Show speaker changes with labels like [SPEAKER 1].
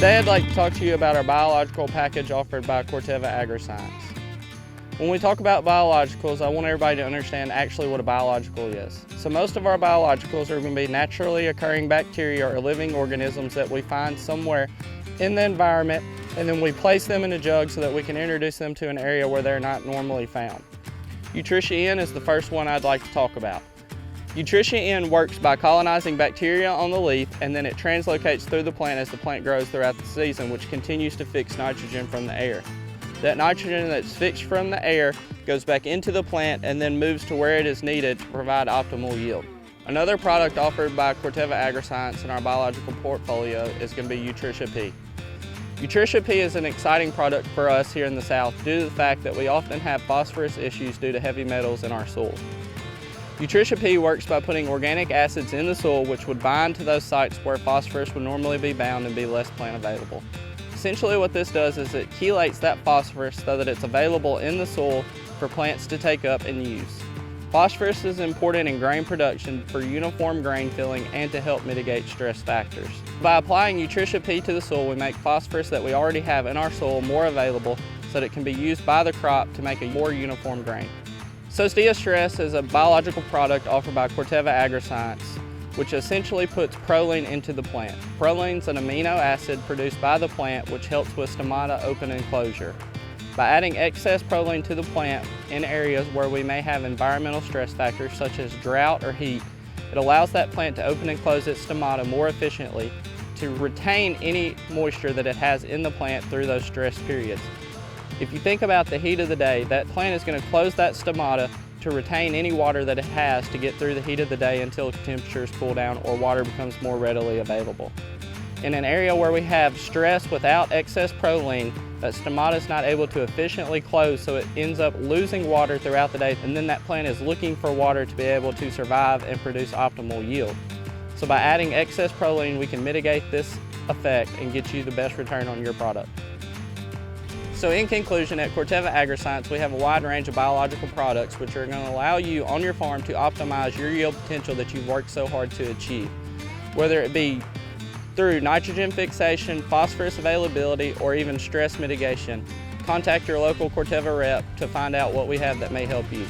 [SPEAKER 1] Today I'd like to talk to you about our biological package offered by Corteva Agriscience. When we talk about biologicals, I want everybody to understand actually what a biological is. So most of our biologicals are going to be naturally occurring bacteria or living organisms that we find somewhere in the environment, and then we place them in a jug so that we can introduce them to an area where they're not normally found. Nutrition N is the first one I'd like to talk about. Nutrition N works by colonizing bacteria on the leaf, and then it translocates through the plant as the plant grows throughout the season, which continues to fix nitrogen from the air. That nitrogen that's fixed from the air goes back into the plant and then moves to where it is needed to provide optimal yield. Another product offered by Corteva Agriscience in our biological portfolio is going to be Nutrition P. Nutrition P is an exciting product for us here in the South due to the fact that we often have phosphorus issues due to heavy metals in our soil. Nutrition P works by putting organic acids in the soil which would bind to those sites where phosphorus would normally be bound and be less plant available. Essentially what this does is it chelates that phosphorus so that it's available in the soil for plants to take up and use. Phosphorus is important in grain production for uniform grain filling and to help mitigate stress factors. By applying Nutrition P to the soil, we make phosphorus that we already have in our soil more available so that it can be used by the crop to make a more uniform grain. Sostea Stress is a biological product offered by Corteva Agriscience, which essentially puts proline into the plant. Proline is an amino acid produced by the plant which helps with stomata open and closure. By adding excess proline to the plant in areas where we may have environmental stress factors such as drought or heat, it allows that plant to open and close its stomata more efficiently to retain any moisture that it has in the plant through those stress periods. If you think about the heat of the day, that plant is going to close that stomata to retain any water that it has to get through the heat of the day until temperatures cool down or water becomes more readily available. In an area where we have stress without excess proline, that stomata is not able to efficiently close, so it ends up losing water throughout the day, and then that plant is looking for water to be able to survive and produce optimal yield. So by adding excess proline, we can mitigate this effect and get you the best return on your product. So in conclusion, at Corteva Agriscience, we have a wide range of biological products which are going to allow you on your farm to optimize your yield potential that you've worked so hard to achieve. Whether it be through nitrogen fixation, phosphorus availability, or even stress mitigation, contact your local Corteva rep to find out what we have that may help you.